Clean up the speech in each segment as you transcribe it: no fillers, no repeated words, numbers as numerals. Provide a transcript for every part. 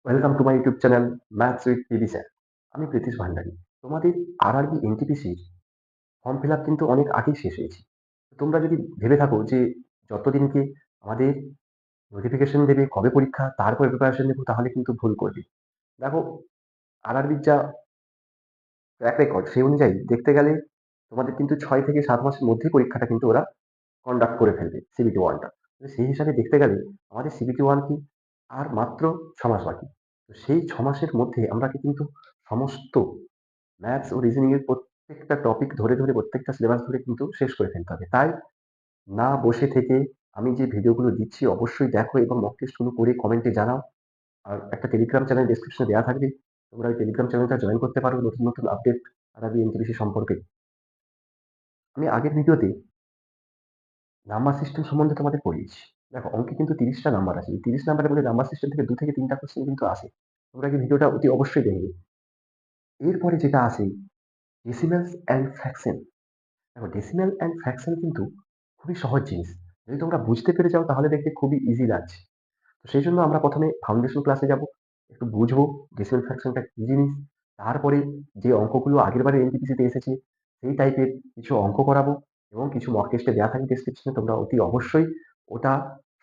Welcome to my YouTube channel maths with PB sir. আমি প্রীতিশ ভান্ডারী। তোমাদের RRB এনটিপিসির form fill up কিন্তু অনেক আগেই শেষ হয়েছে। তোমরা যদি ভেবে থাকো যে যতদিনকে আমাদের নোটিফিকেশন দেবে কবে পরীক্ষা তারপরে প্রিপারেশন নেবো, তাহলে কিন্তু ভুল করবে। দেখো, আরআরবির যা ট্র্যাক রেকর্ড সেই অনুযায়ী দেখতে গেলে তোমাদের কিন্তু 6 থেকে 7 মাসের মধ্যেই পরীক্ষাটা কিন্তু ওরা কন্ডাক্ট করে ফেলবে, সিবিটি ওয়ানটা। সেই হিসাবে দেখতে গেলে আমাদের সিবিটি ওয়ান কি আর মাত্র 6 মাস বাকি। তো সেই 6 মাসের মধ্যে আমরা কিন্তু সমস্ত ম্যাথস ও রিজনিং এর প্রত্যেকটা টপিক ধরে ধরে প্রত্যেকটা সিলেবাস ধরে কিন্তু শেষ করে ফেলতে হবে। তাই না বসে থেকে আমি যে ভিডিওগুলো দিচ্ছি অবশ্যই দেখো এবং মক টেস্টগুলো করে কমেন্টে জানাও। আর একটা টেলিগ্রাম চ্যানেল ডেসক্রিপশনে দেওয়া থাকবে, তোমরা ওই টেলিগ্রাম চ্যানেলটা জয়েন করতে পারো নতুন নতুন আপডেট আরবি এনটিপিসি সম্পর্কে। আমি আগের ভিডিওতে নাম্বার সিস্টেম সম্বন্ধে তোমাদের পড়িয়েছি। দেখো, অঙ্কে কিন্তু 30টা নাম্বার আছে। এই 30 নাম্বারের মধ্যে নাম্বার সিস্টেম থেকে 2 থেকে 3টা কোশ্চেন কিন্তু আসে। তোমরা কি ভিডিওটা অতি অবশ্যই দেখবে। এরপরে যেটা আসে, ডেসিমেলস অ্যান্ড ফ্র্যাকশন। দেখো, ডেসিমেল অ্যান্ড ফ্র্যাকশন কিন্তু খুবই সহজ জিনিস। যদি তোমরা বুঝতে পেরে যাও তাহলে দেখবে খুবই ইজি লাগছে। তো সেই জন্য আমরা প্রথমে ফাউন্ডেশন ক্লাসে যাব, একটু বুঝবো ডেসিমেল ফ্র্যাকশনটা কি জিনিস। তারপরে যে অঙ্কগুলো আগের বারে এনটিপিসিতে এসেছে সেই টাইপের কিছু অঙ্ক করাবো এবং কিছু মক টেস্টে দেওয়া থাকবে ডেসক্রিপশনে, তোমরা অতি অবশ্যই ওটা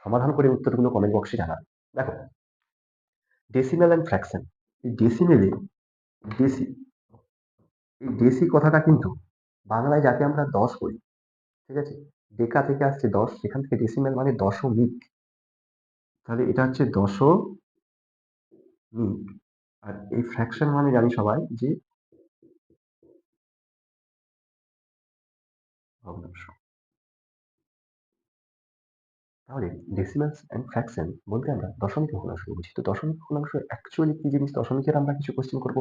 সমাধান করে উত্তরগুলো কমেন্ট বক্সে জানাবে। দেখো, ডেসিমেল অ্যান্ড ফ্র্যাকশন। এই ডেসিমেলে ডেসি এই ডেসি কথাটা কিন্তু বাংলায় যাকে আমরা 10 বলি, ঠিক আছে, ডেকা থেকে আসছে 10, সেখান থেকে ডেসিমেল মানে দশমিক। তাহলে এটা হচ্ছে দশমিক। আর এই ফ্র্যাকশন মানে জানি সবাই যে ভগ্নাংশ। তাহলে ডেসিমালস এন্ড ফ্র্যাকশন বলতে আমরা দশমিক ভগ্নাংশ বুঝি। তো দশমিক ভগ্নাংশ অ্যাকচুয়ালি কি জিনিস, দশমিকের আমরা কিছু কোশ্চেন করব,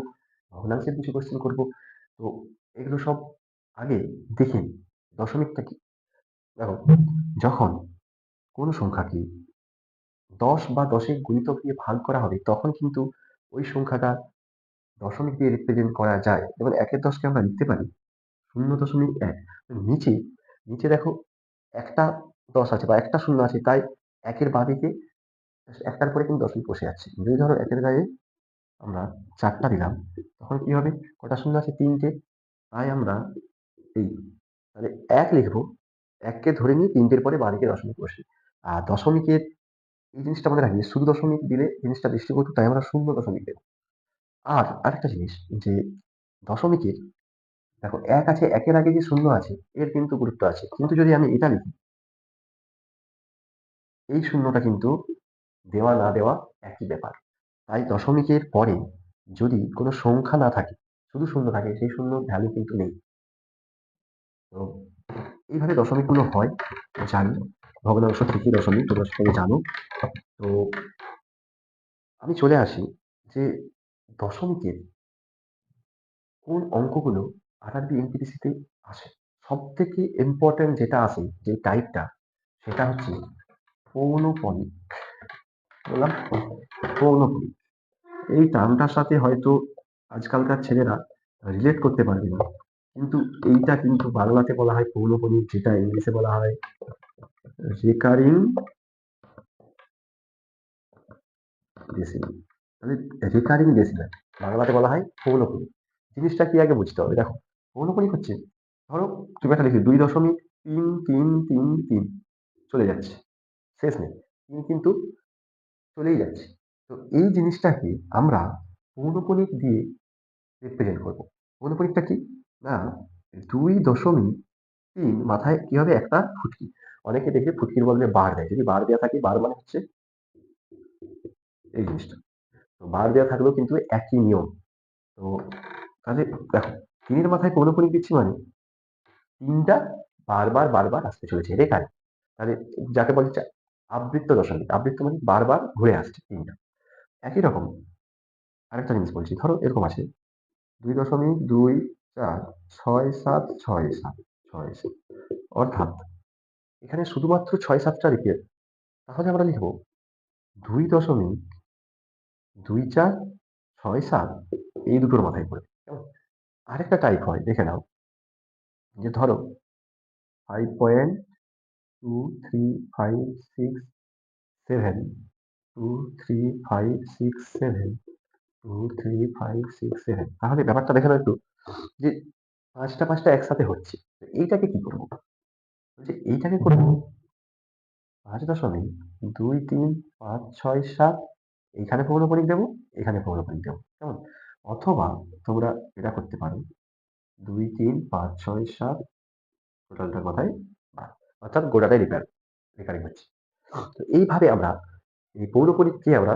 ভগ্নাংশের কিছু কোশ্চেন করব। তো এগুলো সব আগে দেখে নিই। দশমিকটা কি? দেখো, যখন কোনো সংখ্যাকে 10 বা 10-এর গুণিতক দিয়ে ভাগ করা হবে তখন কিন্তু ওই সংখ্যাটা দশমিক দিয়ে রিপ্রেজেন্ট করা যায়। যেমন 1-এর 10কে আমরা লিখতে পারি 0.1। নিচে নিচে দেখো একটা 10 আছে বা একটা শূন্য আছে, তাই 1-এর বাঁদিকে একটার পরে কিন্তু দশমিক বসে যাচ্ছে। যদি ধরো 1-এর গায়ে আমরা 4টা দিলাম, তখন কি হবে? কটা শূন্য আছে? 3টে। তাই আমরা এই তাহলে 1 লিখবো, 1কে ধরে নিয়ে 3টের পরে বাঁদিকে দশমিক বসে। আর দশমিকের এই জিনিসটা মনে রাখি, শুধু দশমিক দিলে জিনিসটা দৃষ্টিকটু, তাই আমরা শূন্য দশমিক দেব। আর আরেকটা জিনিস যে দশমিকের, দেখো 1 আছে, 1-এর আগে যে শূন্য আছে এর কিন্তু গুরুত্ব আছে। কিন্তু যদি আমি এটা লিখি, এই শূন্যটা কিন্তু দেওয়া না দেওয়া একই ব্যাপার। তাই দশমিকের পরে যদি কোনো সংখ্যা না থাকে, শুধু শূন্য থাকে, সেই শূন্যর ভ্যালু কিন্তু নেই। তো এইভাবে দশমিকগুলো হয়, জানি। ভগ্নাংশ থেকে দশমিক তোমরা সবাই জানো। তো আমি চলে আসি যে দশমিকের কোন অঙ্কগুলো আরআরবি এনটিপিসিতে আসে। সব থেকে ইম্পর্টেন্ট যেটা আসে, যে টাইপটা, সেটা হচ্ছে পৌনঃপুনিক। বললাম পৌনঃপুনিক। এই টার্মটার সাথে হয়তো আজকালকার ছেলেরা রিলেট করতে পারবে না, কিন্তু এইটা কিন্তু বাংলাতে বলা হয় পৌনঃপুনিক, যেটা ইংলিশে বলা হয় রেকারিং ডেসিমেল। তাহলে রেকারিং ডেসিমেল বাংলাতে বলা হয় পৌনঃপুনিক। জিনিসটা কি আগে বুঝতে হবে। দেখো, পৌনঃপুনিক হচ্ছে, ধরো তুমি একটা লিখি 2.3333 চলে যাচ্ছে, শেষ নেই, কিন্তু চলেই যাচ্ছে। তো এই জিনিসটাকে আমরা পৌনঃপুনিক দিয়ে রিপ্রেজেন্ট করবো। পৌনঃপুনিকটা কি? না, 2.3 মাথায় কি হবে? একটা ফুটকি। অনেকে দেখবে ফুটকির বদলে বার দেয়। যদি বার দেওয়া থাকে, বার মানে হচ্ছে এই জিনিসটা। তো বার দেওয়া থাকলেও কিন্তু একই নিয়ম। তো তাহলে দেখো, 3-এর মাথায় পৌনঃপুনিক দিচ্ছি মানে 3টা বারবার বারবার আসতে চলেছে, রেখায়। তাহলে যাকে বলে আবৃত্ত দশমিক। আবৃত্ত মানে বারবার ঘুরে আসছে 3টা। একই রকম আরেকটা জিনিস বলছি, ধরো এরকম আছে 2.24676767। অর্থাৎ এখানে শুধুমাত্র 6-7টা রিপিট। তাহলে আমরা লিখব 2.2467 এই দুটোর মাথায় পড়ে। কেমন? আরেকটা টাইপ হয়, দেখে নাও, যে ধরো 5.2356 7 2 3 5 6 7 2 3 5 6 7 তাহলে ব্যাপারটা দেখে নাও একটু যে ৫টা একসাথে হচ্ছে। তো এইটাকে কি করব? বলছি এইটাকে করব ৫.২৩ ৫ ৬ ৭ এইখানে পৌনঃপুনিক দেব, এখানে পৌনঃপুনিক দেব। কেমন? অথবা তোমরা এটা করতে পারো ২ ৩ ৫ ৬ ৭ টোটালটার মাথায় ৮ অর্থাৎ গোটাটাই রিকারিং হচ্ছে। তো এইভাবে আমরা এই পৌনঃপুনিককে আমরা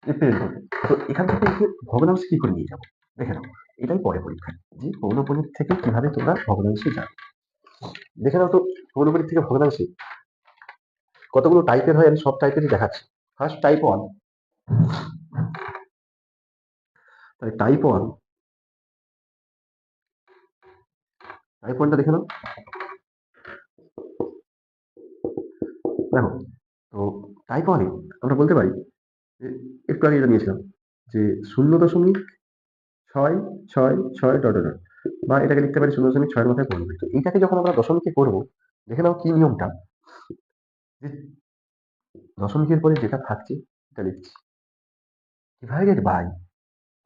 রিপ্রেজেন্ট করব। তো এখান থেকে এই যে ভগ্নাংশ কি করে নিয়ে যাব? দেখে নাও। এটাই পরে পরীক্ষায় যে পৌনঃপুনিক থেকে কিভাবে তোমরা ভগ্নাংশে যাবে। দেখে নাও তো পৌনঃপুনিক থেকে ভগ্নাংশে কতগুলো টাইপের হয় আমি সব টাইপেরই দেখাচ্ছি। ফার্স্ট টাইপ 1 তাহলে টাইপ 1 টা দেখে নাও। দেখো তো টাইপ 1 এ আমরা বলতে পারি যে একটু আগে যেটা নিয়েছিলাম যে 0.666 ডট, ডট, ডট বা এটাকে লিখতে পারি 0.6 এর মাথায় পৌনঃপুনিক। তো এইটাকে যখন আমরা দশমিকে করব দেখে নাও কি নিয়মটা যে দশমিকের পরে যেটা থাকছে সেটা লিখছি। ডিভাইডেড বাই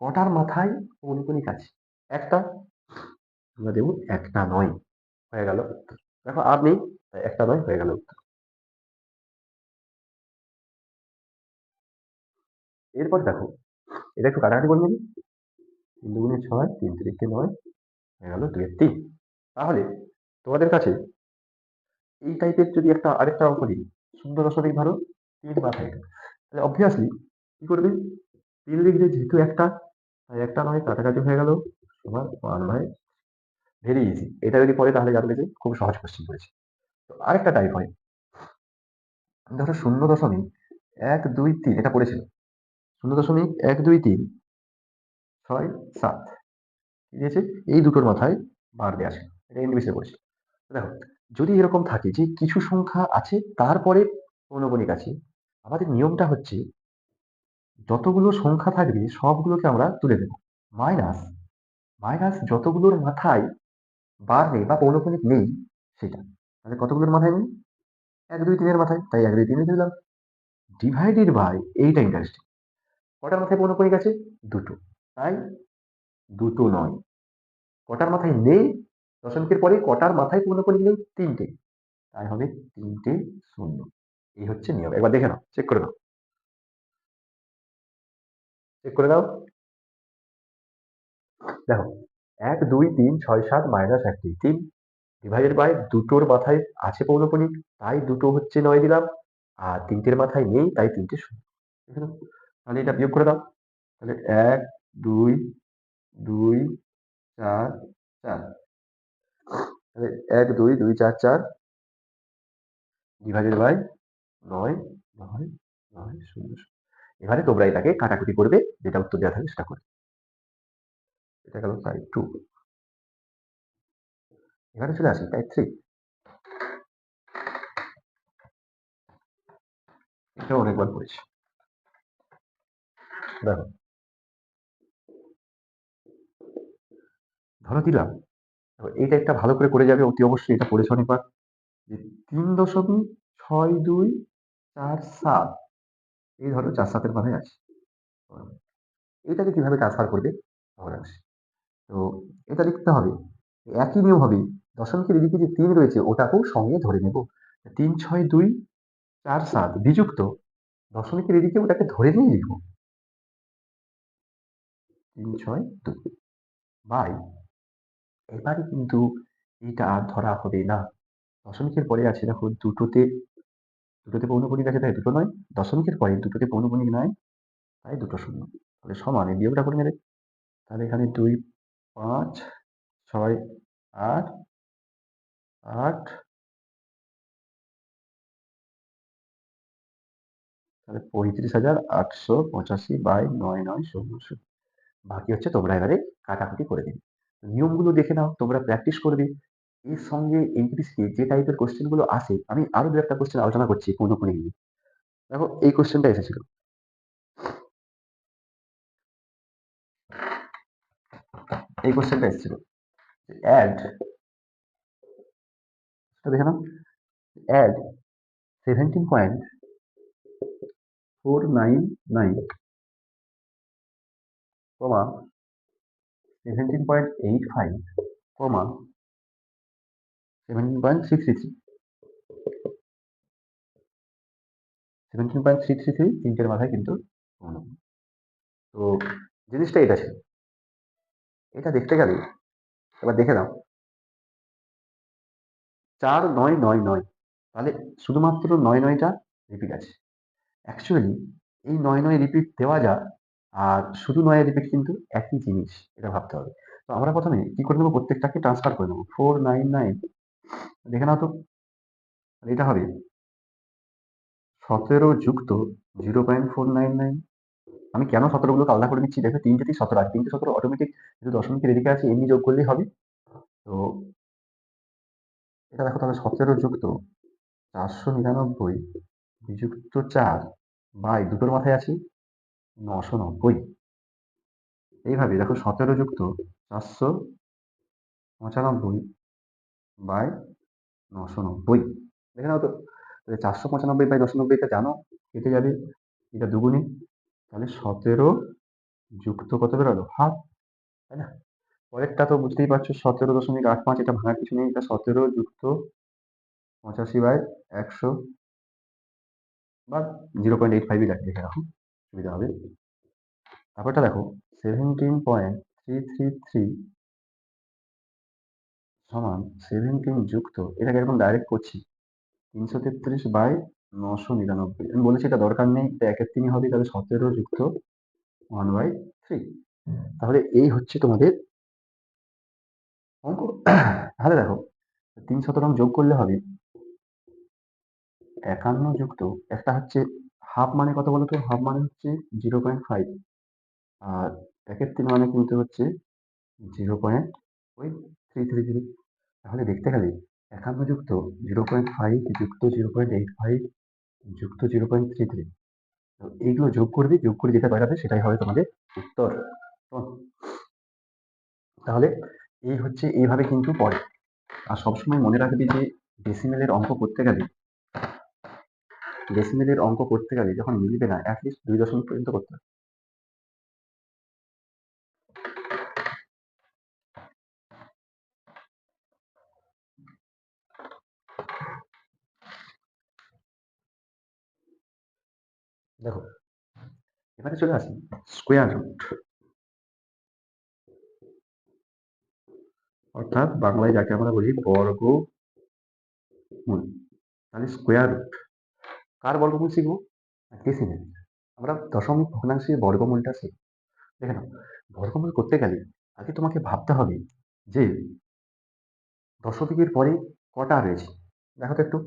কটার মাথায় পৌনঃপুনিক আছে? একটা। আমরা দেব একটা নয়। হয়ে গেল উত্তর। দেখো আর নেই তাই একটা নয় হয়ে গেল উত্তর। এরপর দেখো এটা একটু কাটাকাটি করে নিবি। ৩ দুগুণে ৬ ৩ তিরিকে ৯ হয়ে গেল ২ এর ৩। তাহলে তোমাদের কাছে এই টাইপের যদি একটা আরেকটা অঙ্ক দিই ০.০ ধরো ৩ মাথায় এটা। তাহলে অবভিয়াসলি কি করবে? ৩ লিখবে যেহেতু একটা তাই একটা নয় কাটাকাটি হয়ে গেল সমান 1/, ভেরি ইজি। এটা যদি পড়ে তাহলে জানবে যে খুব সহজ কোশ্চেন করেছি। তো আরেকটা টাইপ হয় ধরো ০.১২৩ এটা পড়েছিল ০.১২৩ ৬ ৭ কি দিয়েছে? এই দুটোর মাথায় বার দেওয়া আছে। এটা এনবিসে পড়েছে। দেখো যদি এরকম থাকে যে কিছু সংখ্যা আছে তারপরে পৌনঃপুনিক আছে, আমাদের নিয়মটা হচ্ছে যতগুলো সংখ্যা থাকবে সবগুলোকে আমরা তুলে দেব। মাইনাস মাইনাস যতগুলোর মাথায় বার নেই বা পৌনঃপুনিক নেই সেটা। তাহলে কতগুলোর মাথায় নেই? ১ ২ ৩ এর মাথায়। তাই ১ ২ ৩ লিখে দিলাম। ডিভাইডেড বাই এইটা ইন্টারেস্টিং। কটার মাথায় পৌনঃপুনিক আছে? দুটো। তাই দুটো নয়। কটার মাথায় নেই? দশমিকের পরে কটার মাথায় পৌনঃপুনিক নেই? ৩টে। তাই হবে ৩টে ০। এই হচ্ছে নিয়ম। একবার দেখে নাও, চেক করে নাও। চেক করে নাও। দেখো ১ ২ ৩ ৬ ৭ মাইনাস ১ ২ ৩ ডিভাইডেড বাই দুটোর মাথায় আছে পৌনঃপুনিক তাই দুটো হচ্ছে ৯ দিলাম। আর ৩টের মাথায় নেই তাই ৩টে ০। দেখে নাও। তাহলে এটা বিয়োগ করে দাও। তাহলে ১ ২ ২ ৪ ৪ তাহলে ১ ২ ২ ৪ ৪ ডিভাইডেড বাই ৯ ৯ ৯ ০। এবারে তোমরা এটাকে কাটাকুটি করবে যেটা উত্তর দেওয়া থাকবে সেটা করবে। এটা গেল টাইপ 2। এখানে চলে আসি টাইপ 3। এটা অনেকবার পড়েছি। দেখো ধরো দিলাম এই টাইপটা ভালো করে করে যাবে অতি অবশ্যই এটা পড়েছো অনেকবার যে ৩.৬২৪৭ এই ধরো ৪ ৭ এর মাথায় আছে। এটাকে কিভাবে ট্রান্সফার করবে ভগ্নাংশে? তো এটা লিখতে হবে একই নিয়ম হবে দশমিকের এদিকে যে ৩ রয়েছে ওটাকেও সঙ্গে ধরে নেব। ৩৬২৪৭ বিযুক্ত দশমিকের এদিকে ওটাকে ধরে নিয়ে লিখব ৩৬২ বাই এবারে কিন্তু এটা আর ধরা হবে না। দশমিকের পরে আছে দেখো দুটোতে পৌনঃপুনিক আছে তাই দুটো নয়। দশমিকের পরে দুটোতে পৌনঃপুনিক নাই তাই দুটো শূন্য। তাহলে সমান এই বিয়োগটা করে নেবে। তাহলে এখানে ২ ৫ ৬ ৮ ৮ তাহলে ৩৫,৮৮৫ বাই ৯৯০০। বাকি হচ্ছে তোমরা এবারে কাটাকুটি করে দিবে। নিয়মগুলো দেখে নাও, তোমরা প্র্যাকটিস করবে। এর সঙ্গে এনটিপিসি যে টাইপের কোশ্চেন গুলো আসে আমি আরো ২-১টা কোশ্চেন আলোচনা করছি পৌনঃপুনিক নিয়ে। দেখো এই কোশ্চেনটা এসেছিল। এই কোশ্চেনটা এসেছিল। অ্যাড দেখে নাও। অ্যাড 17.5 499, কমা 17.85, কমা 17.633, 17.633 তিনটের মাথায় কিন্তু কমানো। তো জিনিসটা এটা ছিল। এটা দেখতে গেলে এবার দেখে নাও 4999, তাহলে শুধুমাত্র 99টা রিপিট আছে। অ্যাকচুয়ালি এই 99 রিপিট দেওয়া যায়, আর শুধু 9 রিপিট কিন্তু একই জিনিস, এটা ভাবতে হবে। তো আমরা প্রথমে কি করে নেবো, প্রত্যেকটাকে ট্রান্সফার করে নেবো। 499 দেখে নাও তো, এটা হবে 17 যুক্ত 0.499। আমি কেন 17 গুলোকে আলাদা করে দিচ্ছি, দেখো তিনটেতেই 17 আছে, 3 17 অটোমেটিক যেহেতু দশমিকের এদিকে আছে এমনি যোগ করলেই হবে। তো এটা দেখো তাহলে 17 যুক্ত 499 বিযুক্ত 4 বাই দুটোর মাথায় আছে 990। এইভাবে দেখো 17 যুক্ত 495 বাই 990, দেখে নাও তো। 495 বাই 990টা জানো, কেটে যাবে, এটা দুগুণে, তাহলে 17 যুক্ত কত বেরোলো, হাফ, তাই না? পরেরটা তো বুঝতেই পারছো 17.85, এটা ভাঙার কিছু নেই, এটা 17 যুক্ত 85 বাই 100 বা 0.85 লিখে রাখো, সুবিধা হবে। তারপরটা দেখো 17.333 সমান 17 যুক্ত, এটাকে এরকম ডাইরেক্ট করছি 333 বাই 999। আমি বলেছি এটা দরকার নেই, এটা 1-3 হবে, তাহলে 17 যুক্ত 1/3। তাহলে এই হচ্ছে তোমাদের অঙ্ক। তাহলে দেখো 3 যোগ করলে হবে 51 যুক্ত, একটা হচ্ছে হাফ, মানে কত বলতো, হাফ মানে হচ্ছে 0.5, আর 1-3 মানে কিন্তু হচ্ছে 0.333। তাহলে দেখতে গেলে 51 যুক্ত 0.5 যুক্ত 0.85 যুক্ত 0.33, এইগুলো যোগ করবে, যোগ করে যেটা বেরাবে সেটাই হবে তোমাদের উত্তর। তাহলে এই হচ্ছে, এইভাবে কিন্তু পড়ে। আর সবসময় মনে রাখবি যে ডেসিমেলের অঙ্ক করতে গেলে, যখন মিলবে না অ্যাটলিস্ট 2 দশমিক পর্যন্ত করতে হবে। দেখো এবারে চলে আসি স্কোয়ার রুট, অর্থাৎ বাংলায় যাকে আমরা বলি বর্গমূল। তাহলে স্কোয়ার রুট কার বর্গমূল শিখবো, ডেসিমেল। আমরা দশমিক ভগ্নাংশের বর্গমূলটা শিখব। দেখে নাও, বর্গমূল করতে গেলে আগে তোমাকে ভাবতে হবে যে দশমিকের পরে কটা রয়েছে। দেখো তো একটু,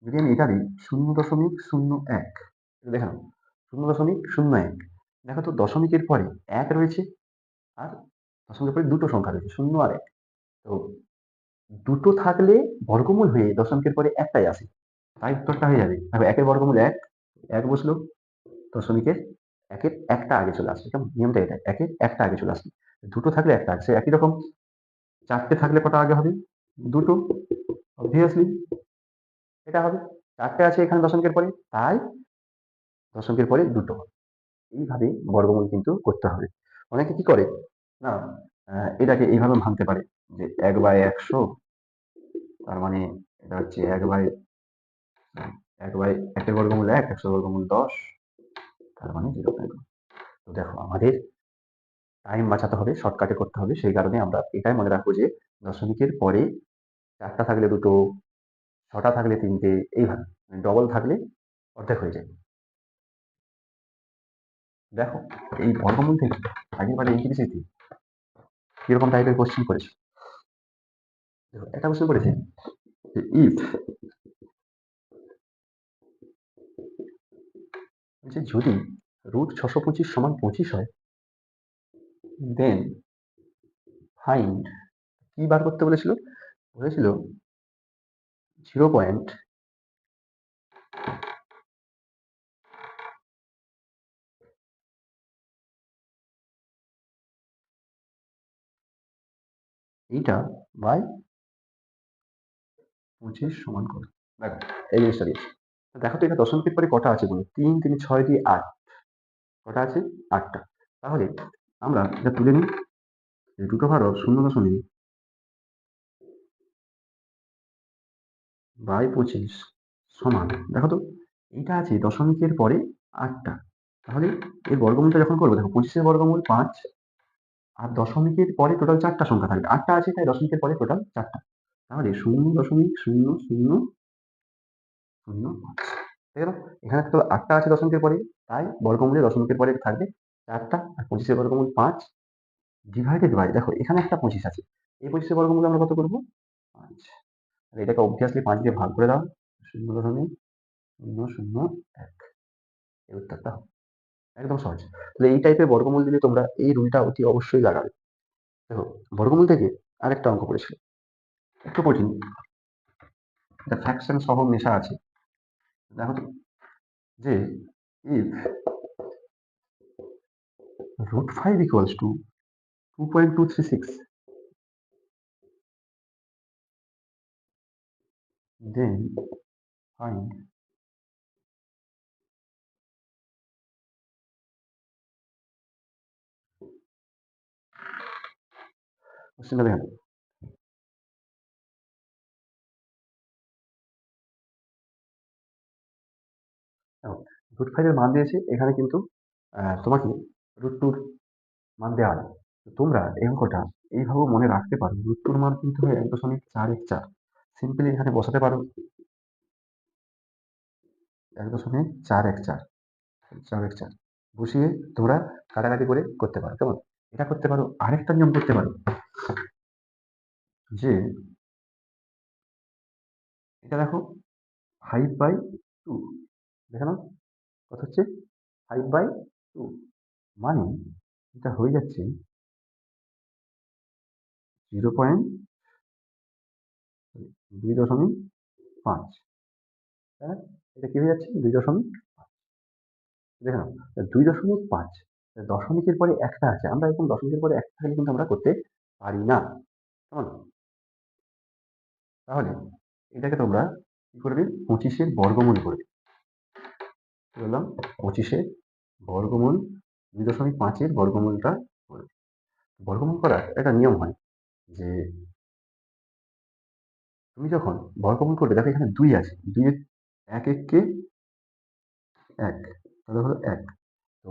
যদি আমি এটা দিই 0.01, দেখে নাও 0.01, দেখো তো দশমিকের পরে 1 রয়েছে, আর দশমিকের পরে দুটো সংখ্যা রয়েছে 0 আর 1। তো দুটো থাকলে বর্গমূল হয়ে দশমিকের পরে একটাই আসে, তাই উত্তরটা হয়ে যাবে। দেখো 1-এর বর্গমূল 1, 1 বসলো, দশমিকের 1-এর একটা আগে চলে আসবে, কেমন নিয়মটা এটা, 1-এর একটা আগে চলে আসবে। দুটো থাকলে একটা আসে, একই রকম 4টে থাকলে কটা আগে হবে, দুটো, অবভিয়াসলি এটা হবে। 4টে আছে এখানে দশমিকের পরে, তাই দশমিকের পরে দুটো হবে। এইভাবে বর্গমূল কিন্তু করতে হবে। অনেকে কি করে না, এটাকে এইভাবে ভাঙতে পারে যে 1/100, তার মানে এটা হচ্ছে 1/1 বর্গমূল 1, 100 বর্গমূল 10, তার মানে 0.1। তো দেখো আমাদের টাইম বাঁচাতে হবে, শর্টকাটে করতে হবে, সেই কারণে আমরা এটাই মনে রাখবো যে দশমিকের পরে 4টা থাকলে দুটো, 6টা থাকলে 3টে, এইভাবে ডবল থাকলে অর্ধেক হয়ে যায়। দেখো এই বর্গমূল থেকে আগের বারে ইংরেজিতে কিরকম টাইপের কোশ্চেন করেছে। দেখো একটা কোশ্চেন করেছে যে ইফ, যে যদি √625 সমান 25 হয়, দেন ফাইন্ড, কি বার করতে বলেছিল, বলেছিল 0 পয়েন্ট এইটা বাই 25 সমান কত। দেখো এই জিনিসটা দিয়েছে, দেখো তো এটা দশমিকের পরে কটা আছে বলো? ৩, ৩, ৬, ২, ৮। কটা আছে? ৮টা। তাহলে আমরা এটা তুলে নিই। √0.25 সমান, দেখো তো এইটা আছে দশমিকের পরে ৮টা। তাহলে এর বর্গমূলটা যখন করবো, দেখো 25 এর বর্গমূল ৫, আর দশমিকের পরে টোটাল ৪টা সংখ্যা থাকবে। ৮টা আছে তাই দশমিকের পরে টোটাল ৪টা। তাহলে 0.0005। ঠিক আছে? এখানে তো ৮টা আছে দশমিকের পরে, তাই বর্গমূলে দশমিকের পরে থাকবে ৪টা, আর 25 এর বর্গমূল ৫ ডিভাইডেড বাই, দেখো এখানে একটা 25 আছে। এই 25 এর বর্গমূল আমরা কত করব? ৫। আর এটাকে অবভিয়াসলি ৫ দিয়ে ভাগ করে দাও। 0.001। এই উত্তরটা হবে। একদম সহজ। তাহলে এই টাইপের বর্গমূল দিলে তোমরা এই রুলটা অতি অবশ্যই লাগাবে। দেখো বর্গমূল থেকে আরেকটা অঙ্ক করেছিল, একটু কঠিন, এটা ফ্র্যাকশন সহ মেশা আছে। দেখো তো যে if √5 equals to 2.236, then find কোশ্চেনটা দেখেন। √5 এর মান দিয়েছে, এখানে কিন্তু তোমাকে √2 মান দেওয়া আছে। তো তোমরা এই অঙ্কটা এইভাবেও মনে রাখতে পারো। √2 মান কিন্তু হয় 1.414। সিম্পলি এখানে বসাতে পারো 1.414, 414 বসিয়ে তোমরা কাটাকাটি করে করতে পারো। কেমন? এটা করতে পারো। আরেকটা নিয়ম করতে পারো যে এটা দেখো 5/2, দেখে নাও কত হচ্ছে? 5/2 মানে এটা হয়ে যাচ্ছে 2.5। তাই না? এটা কি হয়ে যাচ্ছে? 2.5। দেখে নাও 2.5। দশমিকের পরে একটা আছে, আমরা এখন দশমিকের পরে একটা থাকলে কিন্তু আমরা করতে পারি না। কেমন? তাহলে এটাকে তোমরা কি করবে? 25 এর বর্গমূল করবে। কি বললাম? 25 এর বর্গমূল 2.5 এর বর্গমূলটা করবে। বর্গমূল করার একটা নিয়ম হয় যে তুমি যখন বর্গমূল করবে, দেখো এখানে 2 আছে। 2 এর ১ এককে ১, তাহলে হলো ১। তো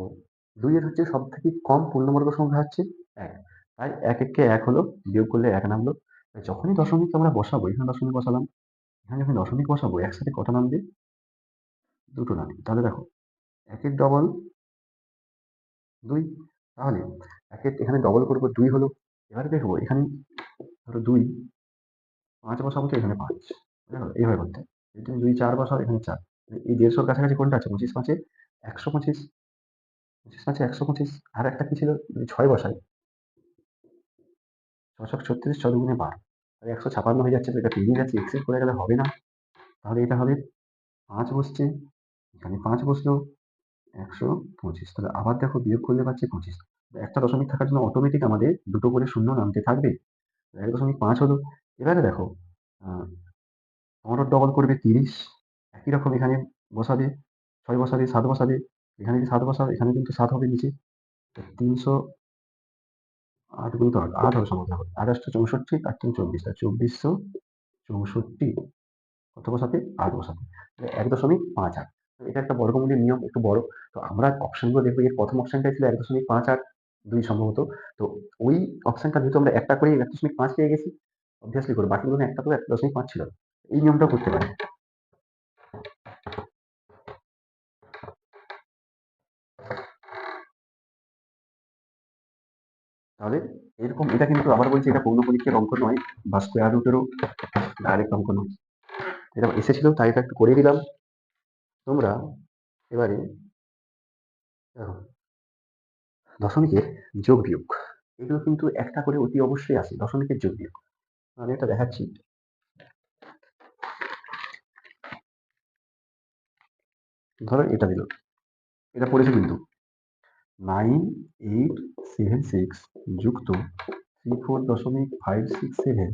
২ এর হচ্ছে সবথেকে কম পূর্ণবর্গ সংখ্যা হচ্ছে ১। তাই ১ এককে ১ হলো, বিয়োগ করলে ১ নামলো। তাই যখনই দশমিক আমরা বসাবো, এখানে দশমিক বসালাম, এখানে যখন দশমিক বসাবো একসাথে কটা নামবে? ২ টো নামবে। তাহলে দেখো ১ এর ডবল ২। তাহলে ১ এর এখানে ডবল করব, ২ হলো। এবারে দেখবো এখানে ধরো ২, ৫ বসাবো তো এখানে ৫। দেখো এইভাবে করতে হয়। যদি তুমি ২ ৪ বসাও, এখানে ৪। এই ১৫০ র কাছাকাছি কোনটা আছে? ২৫ ৫ এ ১২৫। ২৫ ৫ এ ১২৫। আর একটা কি ছিল? যদি ৬ বসাই, ৬ ছক ৩৬, ৬ দুগুণে ১২। তাহলে ১৫৬ হয়ে যাচ্ছে, তো এটা পেরিয়ে যাচ্ছে, এক্সিট করে গেলে হবে না। তাহলে এটা হবে ৫ বসছে, এখানে ৫ বসলো, ১২৫। তাহলে আবার দেখো বিয়োগ করলে পাচ্ছি ২৫। একটা দশমিক থাকার জন্য অটোমেটিক আমাদের দুটো করে শূন্য নামতে থাকবে। ১.৫ হলো। এবারে দেখো আ ১৫ ডবল করবে ৩০। একই রকম এখানে বসাবে, ৬ বসাবে, ৭ বসাবে। এখানে যদি ৭ বসাও, এখানে কিন্তু ৭ হবে নিচে। তো ৩০৮ গুণিত ৮, ৮ হবে সম্ভবত। ২৮৬৪ আর ৩ ২৪, তাই ২৪৬৪ কত বসাতে? ৮ বসাতে। ১.৫৮। এটা একটা বর্গমূলের নিয়ম, একটু বড়। তো আমরা অপশনগুলো দেখবো, এর প্রথম অপশনটাই ছিল ১.৫৮২ সম্ভবত। তো ওই অপশনটা যেহেতু আমরা একটা করেই ১.৫ পেয়ে গেছি, অবভিয়াসলি করব। বাকিগুলো একটা তো ১.৫ ছিল। এই নিয়মটাও করতে পারি। তাহলে এরকম, এটা কিন্তু আবার বলছি, এটা পূর্ণ পরীক্ষার অঙ্ক নয়, বা স্কোয়ার রুটেরও ডাইরেক্ট অঙ্ক নয়। এটা এসেছিল তাই এটা একটু করে দিলাম। তোমরা এবারে দেখো দশমিকের যোগ বিয়োগ, এগুলো কিন্তু একটা করে অতি অবশ্যই আসে, দশমিকের যোগ বিয়োগ। আমি এটা দেখাচ্ছি। ধরো এটা দিল, এটা পড়েছে কিন্তু 9876 যুক্ত 34.567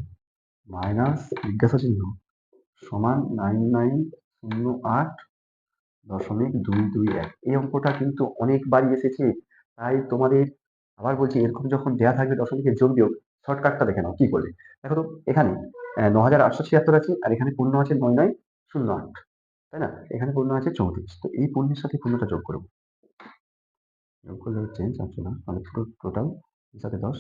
মাইনাস জিজ্ঞাসা চিহ্ন সমান 9908 .221। এই অঙ্কটা কিন্তু অনেকবারই এসেছে। তাই তোমাদের আবার বলছি, এরকম যখন দেয়া থাকবে দশমিকের যোগ বিয়োগ, শর্টকাটটা দেখে নাও কি করবে। দেখো তো এখানে ৯,৮৭৬ আছে, আর এখানে পূর্ণ আছে ৯৯০৮, তাই না? এখানে পূর্ণ আছে ৩৪। তো এই পূর্ণের সাথে পূর্ণটা যোগ করবো। যোগ করলে হচ্ছে ৪০০ না, মানে পুরো টোটাল সাথে ১০,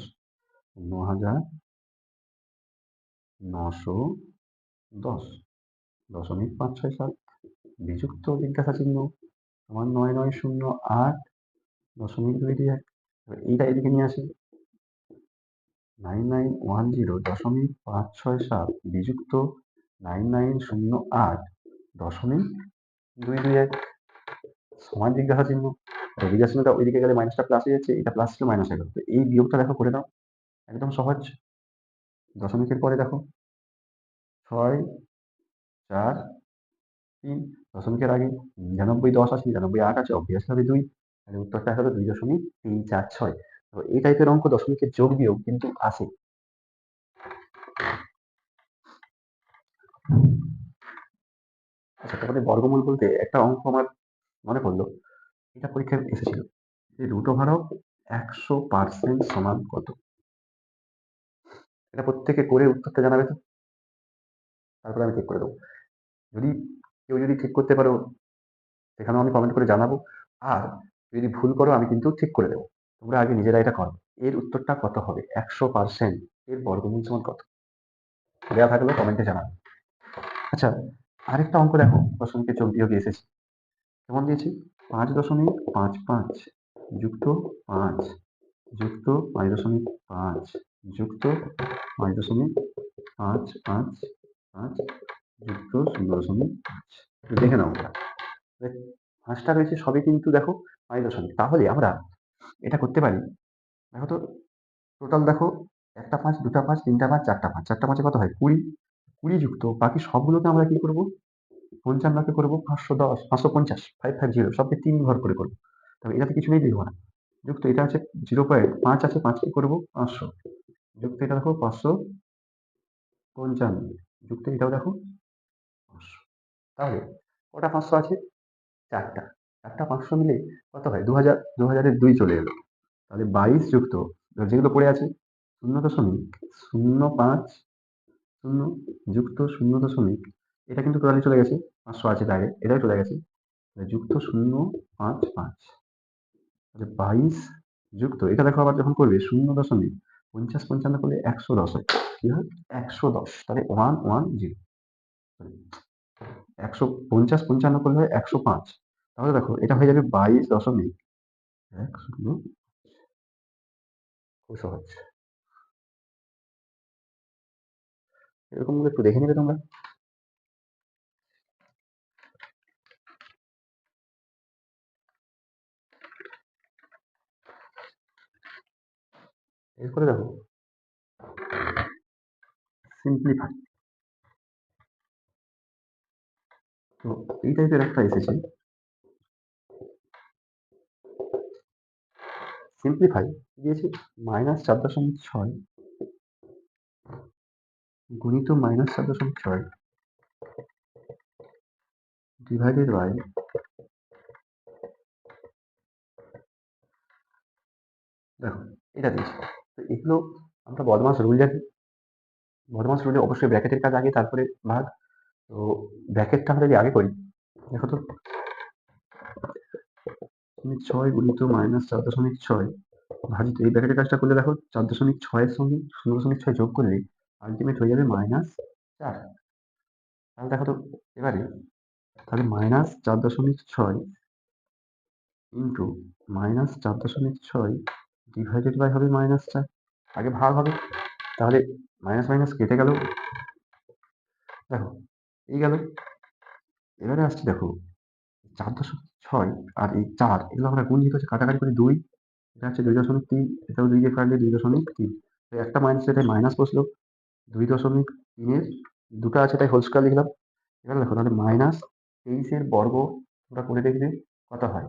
৯,৯১০ .৫৬৭ বিযুক্ত জিজ্ঞাসা চিহ্ন সমান ৯৯০৮ .২২১। এইটা এদিকে নিয়ে আসি, 9910.567 বিযুক্ত 9908.221 সমান জিজ্ঞাসা চিহ্ন। জিজ্ঞাসা চিহ্নটা ওইদিকে গেলে মাইনাসটা প্লাস হয়ে যাচ্ছে, এটা প্লাস ছিল মাইনাস হয়ে গেল। তো এই বিয়োগটা দেখো করে দাও, একদম সহজ। দশমিকের পরে দেখো ৬, ৪, ৩, দশমিকের আগে ৯৯, ১০ আছে, ৯৯, ৮ আছে, অবভিয়াসলি হবে ২। তাহলে উত্তরটা হলো ২.৩৪৬। তো এই টাইপের অঙ্ক দশমিকের যোগ বিয়োগ কিন্তু আসে। আচ্ছা, তারপরে বর্গমূল বলতে একটা অঙ্ক আমার মনে পড়লো, এটা পরীক্ষায় এসেছিল যে √100% সমান কত। এটা প্রত্যেকে করে উত্তরটা জানাবে তো, তারপরে আমি ঠিক করে দেবো। যদি কেউ যদি ঠিক করতে পারো সেখানেও আমি কমেন্ট করে জানাবো, আর যদি ভুল করো আমি কিন্তু ঠিক করে দেবো। তোমরা আগে নিজেরা এটা করো। এর উত্তরটা কত হবে? 100% এর বর্গমূল সমান কত? দেওয়া থাকলে কমেন্টে জানাবে। আচ্ছা, আরেকটা অঙ্ক দেখো দশমিকের যোগ বিয়োগে এসেছে। কেমন দিয়েছি? 5.55 যুক্ত 5 যুক্ত 5.5 যুক্ত 5.555 যুক্ত 0.5। দেখে নাও, পাঁচটা রয়েছে সবই কিন্তু দেখো 5 দশমিক। তাহলে আমরা এটা করতে পারি। দেখো তো টোটাল দেখো, একটা 5, দুটা 5, তিনটা 5, চারটা 5, চারটা 5 কত হয়? 20। 20 যুক্ত বাকি সবগুলোকে আমরা কি করবো? 55কে করবো 510, 550, 550 সবকে 3 ঘর করে করবো। তবে এটাতে কিছু নেই, লিখবো না। যুক্ত এটা আছে 0.5 আছে, 5 কি করবো? 500 যুক্ত এটা দেখো 555 যুক্ত এটাও দেখো 500। তাহলে কটা 500 আছে? চারটা। চারটা 500 মিলে কত হয়? 2000। 2000-এর 2 চলে এলো। তাহলে 22 যুক্ত যেগুলো পড়ে আছে 0.05 যুক্ত 0. এটা কিন্তু টোটালি চলে গেছে, 500 আছে তার আগে, এটাও চলে গেছে। যুক্ত 0.55, তাহলে 22 যুক্ত এটা দেখো আবার যখন করবে 0.50 করলে 110 হয়। কি হয়? 110। তাহলে 110, 150 করলে হয় 105। তাহলে দেখো এটা হয়ে যাবে 22.10। খুব সহজ। এরকম একটু দেখে নেবে তোমরা। এরপরে দেখো সিম্পলিফাই। তো এই টাইপের একটা এসেছে সিম্পলিফাই, দিয়েছে -4.6 গুণিত -4.6 ডিভাইডেড বাই, দেখো এটা দিয়েছে। তো এগুলো আমরা বদমাস রুল জানি। বদমাস রুলে অবশ্যই ব্র্যাকেটের কাজ আগে, তারপরে ভাগ। তো ব্র্যাকেটটা আমরা যদি আগে করি, দেখো তো 6 গুণিত -4.6 ভাজিত, এই ব্র্যাকেটের কাজটা করলে দেখো 4.6 এর সঙ্গে 0.6 যোগ করলে আলটিমেট হয়ে যাবে -4। তাহলে দেখো তো এবারে, তাহলে -4.6 ইন্টু -4.6 ডিভাইডেড বাই হবে -4। আগে ভাগ হবে, তাহলে মাইনাস মাইনাস কেটে গেল। দেখো এই গেল। এবারে আসছে দেখো 4.6 আর এই 4 এগুলো আমরা গুণ হচ্ছে কাটাকাটি করে 2। এটা হচ্ছে 2.3, এটাও 2 দিয়ে কাটলে 2.3। তো একটা মাইনাস, এটাই মাইনাস বসলো। 2.3 এর দুটো আছে তাই হোল স্কয়ার লিখলাম। এবার দেখো তাহলে -23 এর বর্গ তোমরা করে দেখবে কত হয়।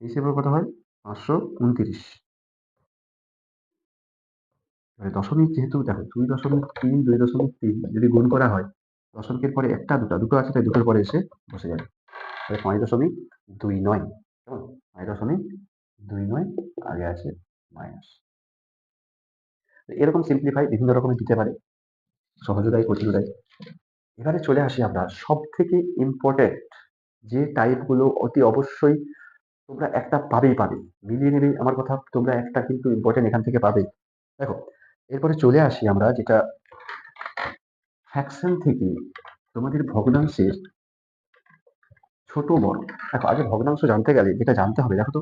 23 এর বর্গ কত হয়? 529। দশমিক যেহেতু দেখো 2.3, 2.3 যদি গুণ করা হয়, দশমিকের পরে একটা দুটো আছে তাই দুটোর পরে এসে বসে যাবে। তাহলে 5.29 কেমন? 5.29 আগে আছে মাইনাস। এরকম সিম্পলিফাই বিভিন্ন রকমের দিতে পারে, সহযোগায় কঠিনোদায়। এবারে চলে আসি আমরা সব থেকে ইম্পর্টেন্ট যে টাইপগুলো অতি অবশ্যই তোমরা একটা পাবে, মিলিয়ে নেবে আমার কথা, তোমরা একটা কিন্তু ইম্পর্টেন্ট এখান থেকে পাবে। দেখো, এরপরে চলে আসি আমরা যেটা ফ্র্যাকশন থেকে তোমাদের ভগ্নাংশের ছোট বড়। দেখো, আগে ভগ্নাংশ জানতে গেলে যেটা জানতে হবে, দেখো তো,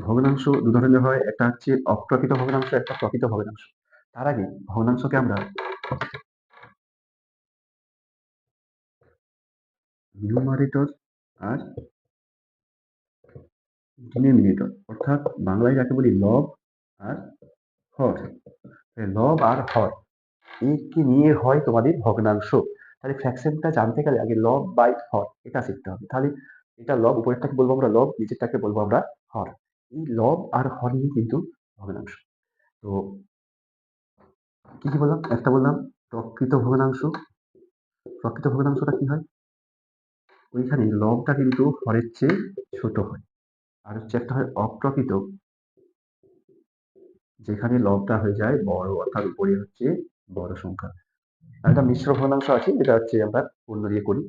ভগ্নাংশ দু ধরনের হয়, একটা হচ্ছে অপ্রকৃত ভগ্নাংশ, একটা প্রকৃত ভগ্নাংশ। তার আগে ভগ্নাংশকে আমরা নিউমারেটর আর ডিনোমিনেটর, অর্থাৎ বাংলায় যাকে বলি লব আর হর, লব আর হর একে নিয়ে হয় তোমাদের ভগ্নাংশ। তাহলে ফ্র্যাকশনটা জানতে গেলে আগে লব বাই হর এটা শিখতে হবে। তাহলে এটা লব, উপরেরটাকে বলবো আমরা লব, নিচেরটাকে বলবো আমরা হর। এই লব আর হর নিয়ে কিন্তু ভগ্নাংশ। তো কি কি বললাম? একটা বললাম প্রকৃত ভগ্নাংশ। প্রকৃত ভগ্নাংশটা কি হয়? ওইখানে লবটা কিন্তু হরের চেয়ে ছোট হয়। আর হচ্ছে একটা হয় অপ্রকৃত, যেখানে লবটা হয়ে যায় বড়, অর্থাৎ উপরে হচ্ছে বড় সংখ্যা। আর একটা মিশ্র ভগ্নাংশ আছে, যেটা হচ্ছে আমরা পূর্ণ দিয়ে করি।